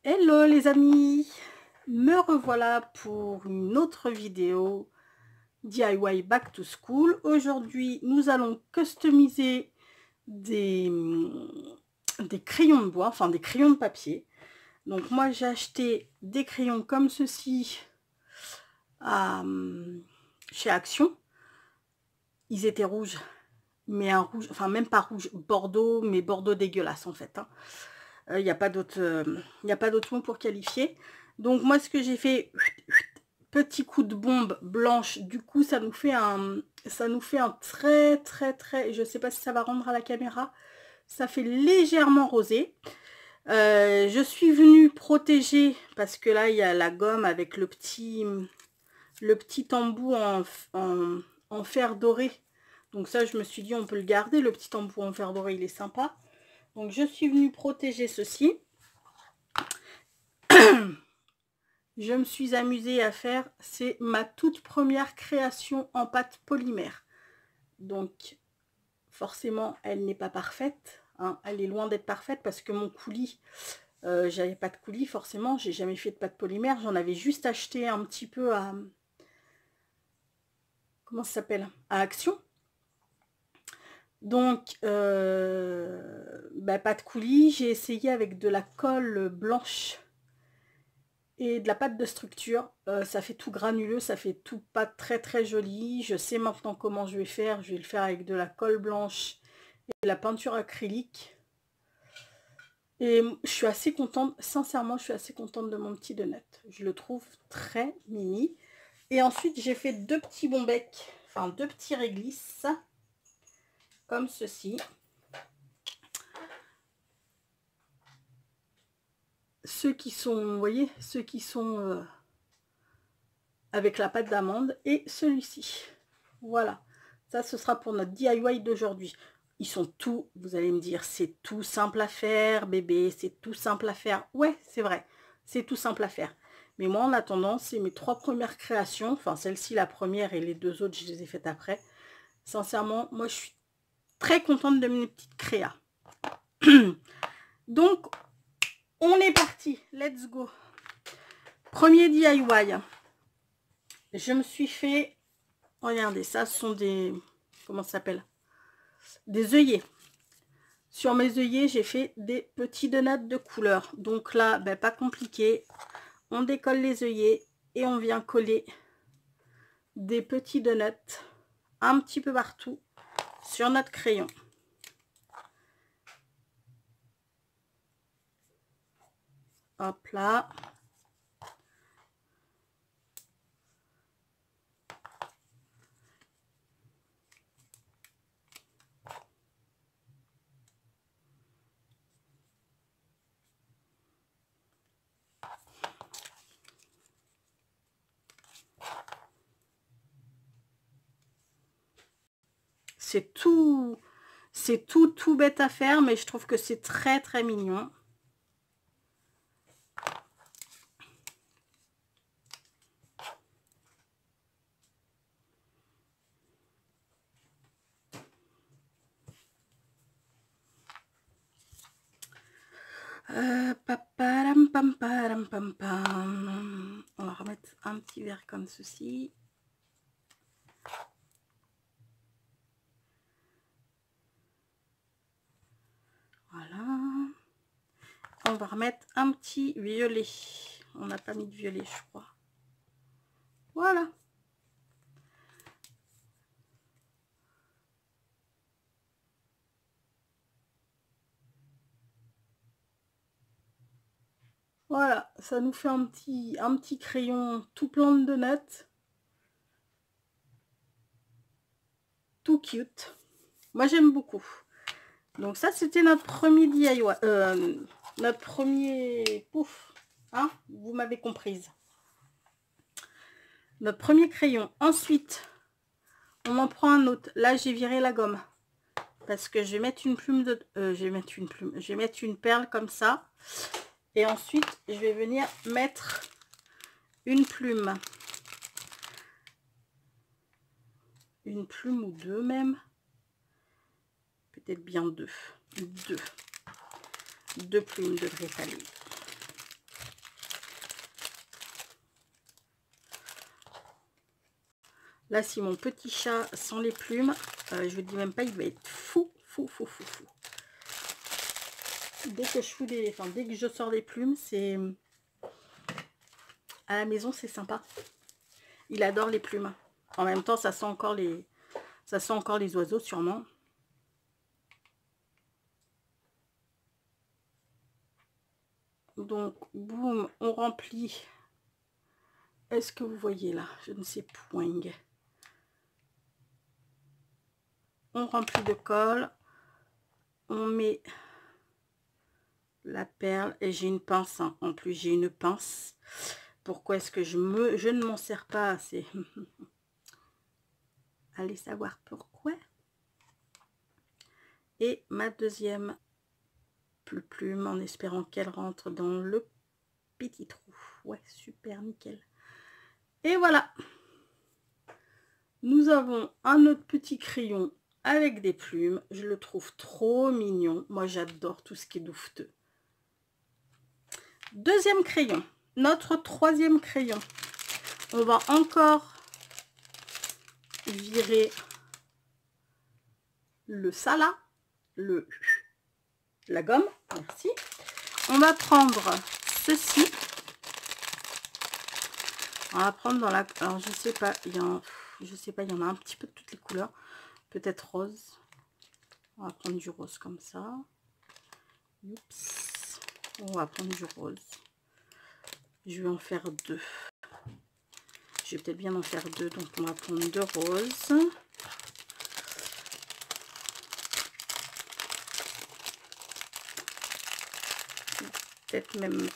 Hello les amis, me revoilà pour une autre vidéo DIY Back to School. Aujourd'hui, nous allons customiser des crayons de bois, enfin des crayons de papier. Donc moi, j'ai acheté des crayons comme ceci chez Action. Ils étaient rouges, mais un rouge, enfin même pas rouge, bordeaux, mais bordeaux dégueulasse en fait. Il n'y a pas d'autre mot pour qualifier. Donc moi, ce que j'ai fait, petit coup de bombe blanche. Du coup, ça nous fait un très, je sais pas si ça va rendre à la caméra. Ça fait légèrement rosé. Je suis venue protéger, parce que là, il y a la gomme avec le petit embout en fer doré. Donc ça, je me suis dit, on peut le garder. Le petit embout en fer doré, il est sympa. Donc je suis venue protéger ceci. Je me suis amusée à faire, c'est ma toute première création en pâte polymère. Donc forcément, elle n'est pas parfaite, hein. Elle est loin d'être parfaite parce que mon coulis, j'avais pas de coulis forcément, j'ai jamais fait de pâte polymère. J'en avais juste acheté un petit peu à... Comment ça s'appelle? À Action. Donc, pas de coulis, j'ai essayé avec de la colle blanche et de la pâte de structure. Ça fait tout granuleux, ça fait tout pas très joli. Je sais maintenant comment je vais faire. Je vais le faire avec de la colle blanche et de la peinture acrylique. Et je suis assez contente, sincèrement, je suis assez contente de mon petit donut. Je le trouve très mini. Et ensuite, j'ai fait deux petits bons becs, enfin deux petits réglisses, comme ceci. Ceux qui sont, vous voyez, ceux qui sont avec la pâte d'amande et celui-ci. Voilà, ça ce sera pour notre DIY d'aujourd'hui. Ils sont tout, vous allez me dire, c'est tout simple à faire, bébé, c'est tout simple à faire. Ouais, c'est vrai, c'est tout simple à faire. Mais moi, en attendant, c'est mes 3 premières créations. Enfin, celle-ci, la première, et les 2 autres, je les ai faites après. Sincèrement, moi, je suis très contente de mes petites créas. Donc, on est parti. Let's go. Premier DIY. Je me suis fait... Regardez, ça, ce sont des... Comment ça s'appelle? Des œillets. Sur mes œillets, j'ai fait des petits donuts de couleur. Donc là, pas compliqué. On décolle les œillets et on vient coller des petits donuts un petit peu partout sur notre crayon. Hop là. C'est tout bête à faire, mais je trouve que c'est très mignon. On va remettre un petit verre comme ceci. Voilà. On va remettre un petit violet. On n'a pas mis de violet, je crois. Voilà. Voilà, ça nous fait un petit crayon tout plein de donuts. Tout cute. Moi, j'aime beaucoup. Donc ça, c'était notre premier DIY. Notre premier... Pouf. Hein, vous m'avez comprise. Notre premier crayon. Ensuite, on en prend un autre. Là, j'ai viré la gomme. Parce que je vais mettre une plume de... je vais mettre une perle comme ça. Et ensuite, je vais venir mettre une plume. Une plume ou deux même. Peut-être bien deux. Deux plumes devraient aller. Là, si mon petit chat sent les plumes, je vous dis même pas, il va être fou. Dès que je fous des, enfin, dès que je sors des plumes, c'est à la maison, c'est sympa. Il adore les plumes. En même temps, ça sent encore les oiseaux sûrement. Donc, boum, on remplit. Est-ce que vous voyez là? Je ne sais point. On remplit de colle. On met la perle et j'ai une pince. Hein. En plus, j'ai une pince. Pourquoi est-ce que je ne m'en sers pas assez? Allez savoir pourquoi. Et ma deuxième plume en espérant qu'elle rentre dans le petit trou. Ouais, super, nickel. Et voilà. Nous avons un autre petit crayon avec des plumes. Je le trouve trop mignon. Moi, j'adore tout ce qui est douveteux. Deuxième crayon. Notre troisième crayon. On va encore virer le sala, la gomme. Merci. On va prendre ceci. On va prendre dans la... Alors, je sais pas, il y en a un petit peu de toutes les couleurs. Peut-être rose. On va prendre du rose comme ça. Oups. On va prendre du rose. Je vais en faire deux. Je vais peut-être bien en faire deux. Donc, on va prendre deux roses. Peut-être même...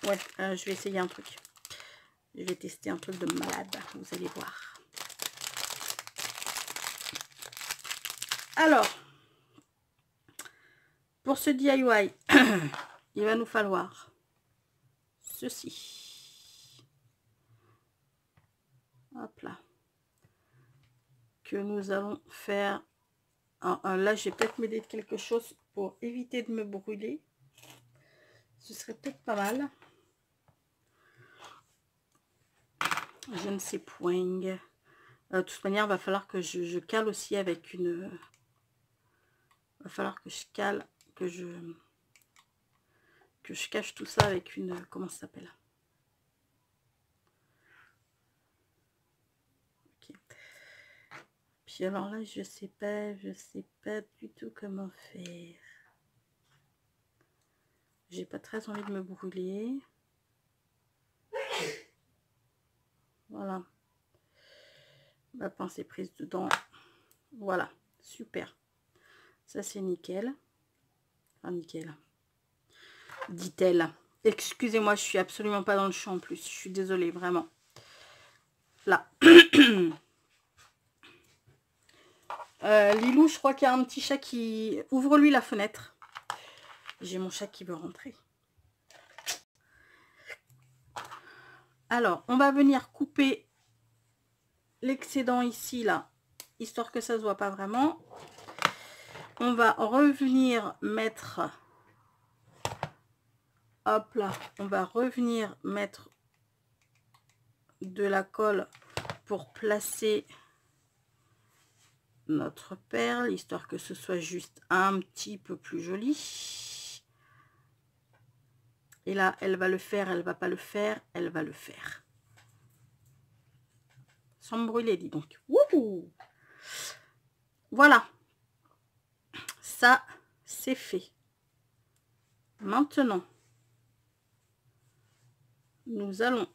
Ouais, je vais essayer un truc. Je vais tester un truc de malade. Vous allez voir. Alors, pour ce DIY, il va nous falloir ceci. Hop là. Que nous allons faire. Là, je vais peut-être m'aider de quelque chose pour éviter de me brûler. Ce serait peut-être pas mal. Je ne sais point. De toute manière, il va falloir que je cale aussi avec une... Il va falloir que je cale, que je cache tout ça avec une... Comment ça s'appelle? Okay. Puis alors là, je sais pas du tout comment faire. J'ai pas très envie de me brûler. Voilà. Ma pince est prise dedans. Voilà, super. Ça c'est nickel. Enfin nickel. Dit-elle. Excusez-moi, je suis absolument pas dans le champ en plus. Je suis désolée, vraiment. Là. Lilou, je crois qu'il y a un petit chat qui... Ouvre-lui la fenêtre. J'ai mon chat qui veut rentrer. Alors, on va venir couper l'excédent ici, là, histoire que ça se voit pas vraiment. On va revenir mettre... Hop là, on va revenir mettre de la colle pour placer notre perle, histoire que ce soit juste un petit peu plus joli. Et là, elle va le faire, elle va pas le faire, elle va le faire. Sans me brûler, dis donc. Wouhou! Voilà. Ça, c'est fait. Maintenant, nous allons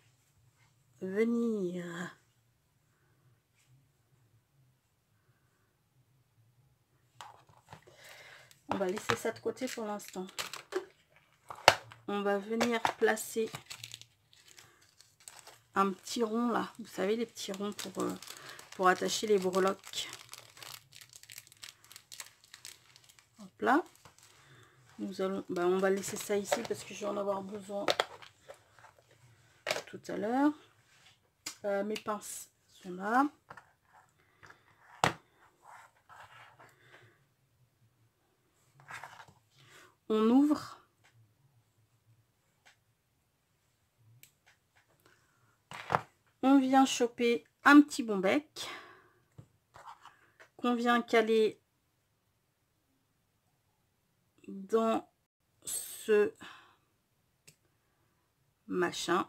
venir... On va laisser ça de côté pour l'instant. On va venir placer un petit rond là. Vous savez, les petits ronds pour attacher les breloques. Hop là. Nous allons, on va laisser ça ici parce que je vais en avoir besoin tout à l'heure. Mes pinces sont là. On ouvre. On vient choper un petit bon bec qu'on vient caler dans ce machin.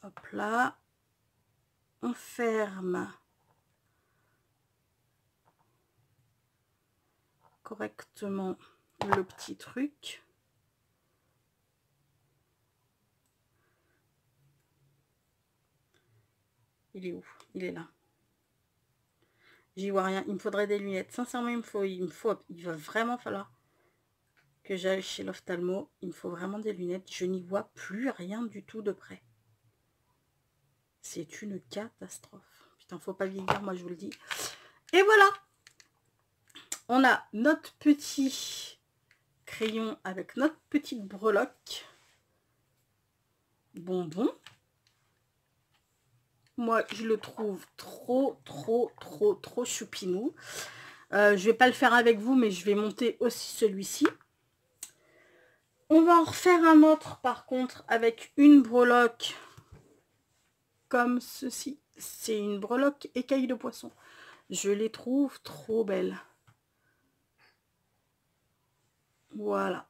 Hop là, on ferme correctement le petit truc. Il est où? Il est là. J'y vois rien. Il me faudrait des lunettes. Sincèrement, il va vraiment falloir que j'aille chez l'ophtalmo. Il me faut vraiment des lunettes. Je n'y vois plus rien du tout de près. C'est une catastrophe. Putain, faut pas vieillir, moi je vous le dis. Et voilà. On a notre petit crayon avec notre petite breloque. Bonbon. Moi, je le trouve trop choupinou. Je vais pas le faire avec vous, mais je vais monter aussi celui-ci. On va en refaire un autre, par contre, avec une breloque comme ceci. C'est une breloque écaille de poisson. Je les trouve trop belles. Voilà.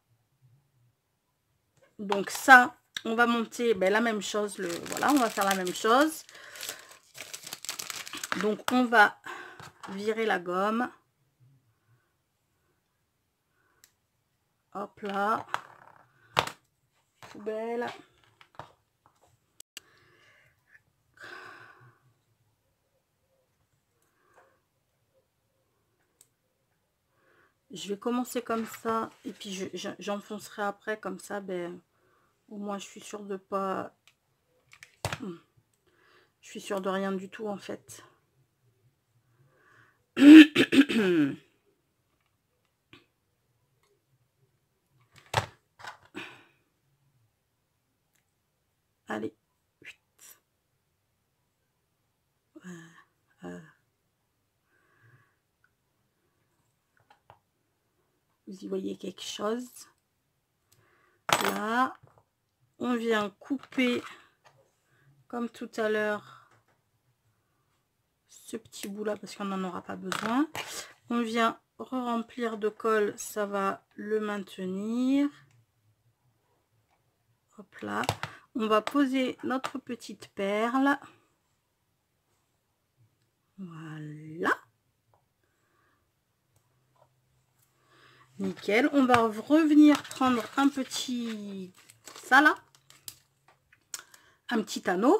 Donc ça, on va monter la même chose. Voilà, on va faire la même chose. Donc on va virer la gomme. Hop là. Poubelle. Je vais commencer comme ça. Et puis j'enfoncerai après comme ça. Au moins je suis sûre de pas... Je suis sûre de rien du tout en fait. Allez. Vous y voyez quelque chose. Là, on vient couper comme tout à l'heure ce petit bout là parce qu'on n'en aura pas besoin. On vient re-remplir de colle, ça va le maintenir. Hop là. On va poser notre petite perle. Voilà. Nickel. On va revenir prendre un petit... ça là. Un petit anneau.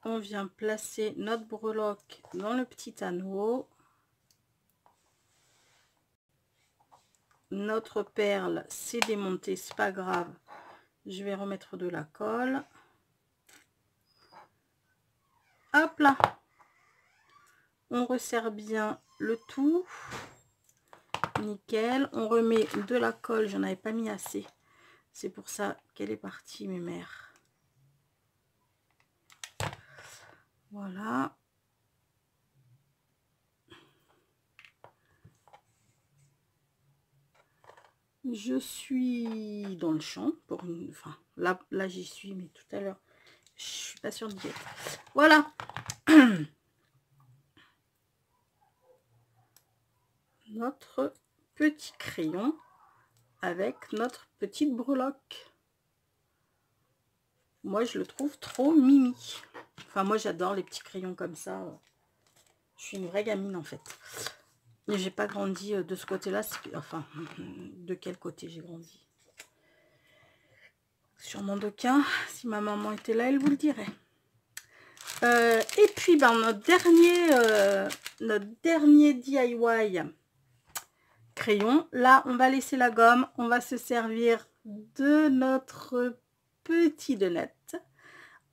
On vient placer notre breloque dans le petit anneau. Notre perle s'est démontée, c'est pas grave. Je vais remettre de la colle. Hop là. On resserre bien le tout. Nickel. On remet de la colle. J'en avais pas mis assez. C'est pour ça qu'elle est partie, mes mères. Voilà. Je suis dans le champ pour une... Enfin, là j'y suis, mais tout à l'heure, je suis pas sûre d'y être. Voilà. Notre petit crayon avec notre petite breloque. Moi, je le trouve trop mimi. Enfin, moi, j'adore les petits crayons comme ça. Je suis une vraie gamine, en fait. Mais j'ai pas grandi de ce côté-là. Enfin, de quel côté j'ai grandi? Sûrement d'aucun. Si ma maman était là, elle vous le dirait. Et puis, notre dernier DIY crayon. Là, on va laisser la gomme. On va se servir de notre petit donut.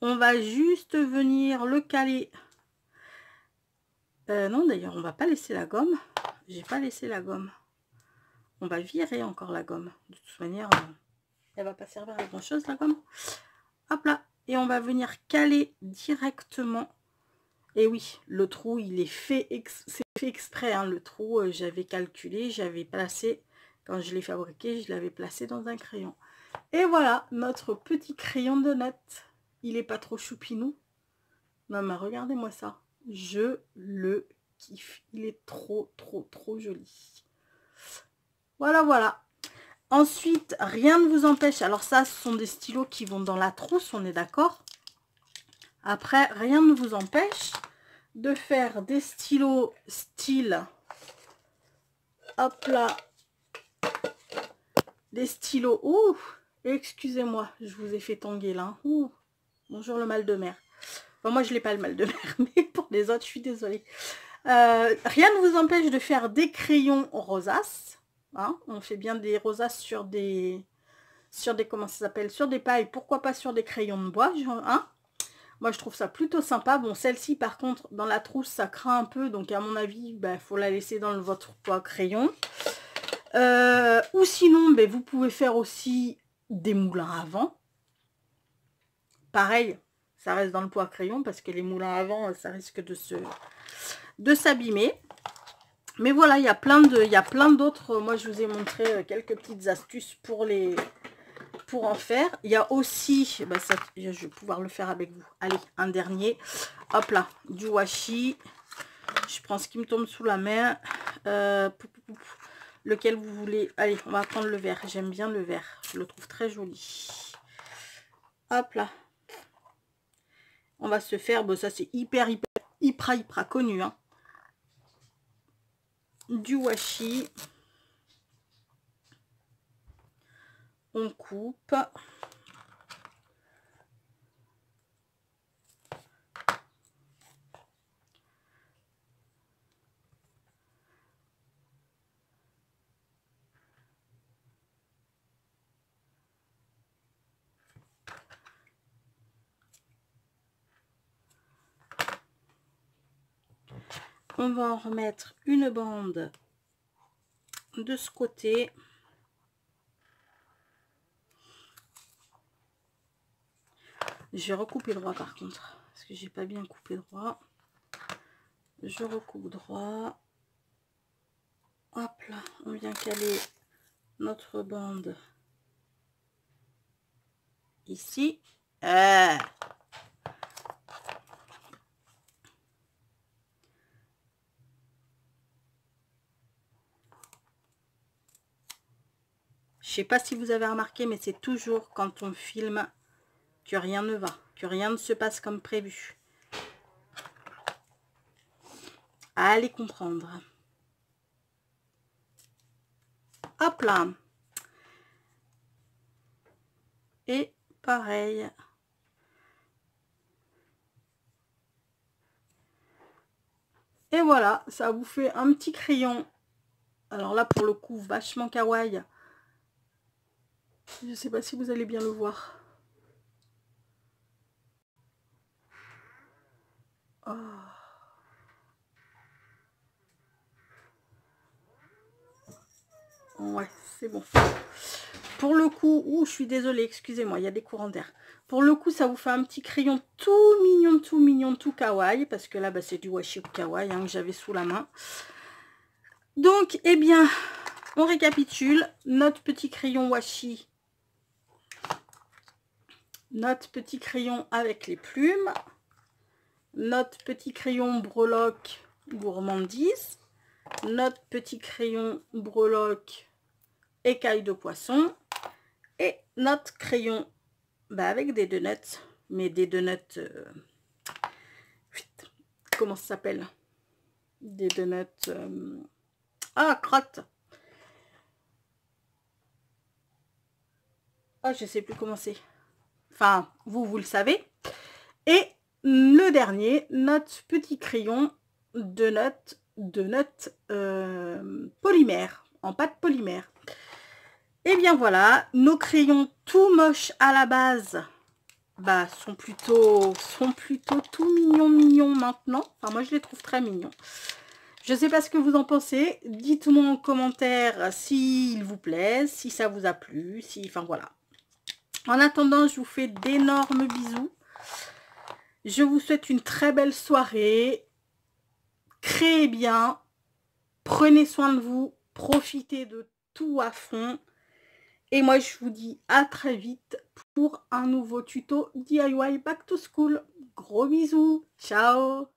On va juste venir le caler Non, d'ailleurs, on va pas laisser la gomme. J'ai pas laissé la gomme. On va virer encore la gomme. De toute manière, elle va pas servir à grand chose, la gomme. Hop là. Et on va venir caler directement. Et oui, le trou, il est fait, c'est fait exprès. Hein, le trou, j'avais calculé, j'avais placé, quand je l'ai fabriqué, je l'avais placé dans un crayon. Et voilà, notre petit crayon de notes. Il est pas trop choupinou. Non, mais regardez-moi ça. Je le kiffe. Il est trop, trop, trop joli. Voilà, voilà. Ensuite, rien ne vous empêche. Alors ça, ce sont des stylos qui vont dans la trousse, on est d'accord. Après, rien ne vous empêche de faire des stylos style, hop là, des stylos, ouh, excusez-moi, je vous ai fait tanguer là, ouh, bonjour le mal de mer. Enfin, moi je n'ai pas le mal de mer, mais pour les autres, je suis désolée. Rien ne vous empêche de faire des crayons rosaces, hein, on fait bien des rosaces sur des, comment ça s'appelle, sur des pailles, pourquoi pas sur des crayons de bois, hein. Moi, je trouve ça plutôt sympa. Bon, celle-ci, par contre, dans la trousse, ça craint un peu. Donc, à mon avis, il faut la laisser dans votre poids crayon. Ou sinon, vous pouvez faire aussi des moulins à vent. Pareil, ça reste dans le poids crayon parce que les moulins à vent, ça risque de s'abîmer. Mais voilà, il y a plein d'autres. Moi, je vous ai montré quelques petites astuces pour en faire. Il y a aussi, ça, je vais pouvoir le faire avec vous. Allez, un dernier. Hop là, du washi. Je prends ce qui me tombe sous la main. Lequel vous voulez. Allez, on va prendre le vert. J'aime bien le vert. Je le trouve très joli. Hop là. On va se faire, ça c'est hyper connu. Hein. Du washi. On coupe. On va en remettre une bande de ce côté. J'ai recoupé droit par contre, parce que j'ai pas bien coupé droit. Je recoupe droit. Hop là, on vient caler notre bande ici. Je sais pas si vous avez remarqué, mais c'est toujours quand on filme que rien ne va, que rien ne se passe comme prévu. Allez comprendre. Hop là. Et pareil. Et voilà, ça vous fait un petit crayon. Alors là, pour le coup, vachement kawaii. Je sais pas si vous allez bien le voir. Oh. Ouais, c'est bon. Pour le coup, je suis désolée, excusez-moi, il y a des courants d'air. Pour le coup, ça vous fait un petit crayon tout mignon, tout kawaii. Parce que là, c'est du washi kawaii hein, que j'avais sous la main. Donc, eh bien, on récapitule. Notre petit crayon washi. Notre petit crayon avec les plumes. Notre petit crayon breloque gourmandise. Notre petit crayon breloque écaille de poisson. Et notre crayon avec des donuts. Mais des donuts... comment ça s'appelle? Des donuts... crotte. Je sais plus comment c'est. Enfin, vous le savez. Et le dernier, notre petit crayon de notes polymère, en pâte polymère. Et bien voilà, nos crayons tout moches à la base, bah, sont plutôt tout mignons maintenant. Enfin, moi, je les trouve très mignons. Je ne sais pas ce que vous en pensez. Dites-moi en commentaire s'ils vous plaisent, si ça vous a plu, si... Enfin, voilà. En attendant, je vous fais d'énormes bisous. Je vous souhaite une très belle soirée. Créez bien. Prenez soin de vous. Profitez de tout à fond. Et moi, je vous dis à très vite pour un nouveau tuto DIY Back to School. Gros bisous. Ciao.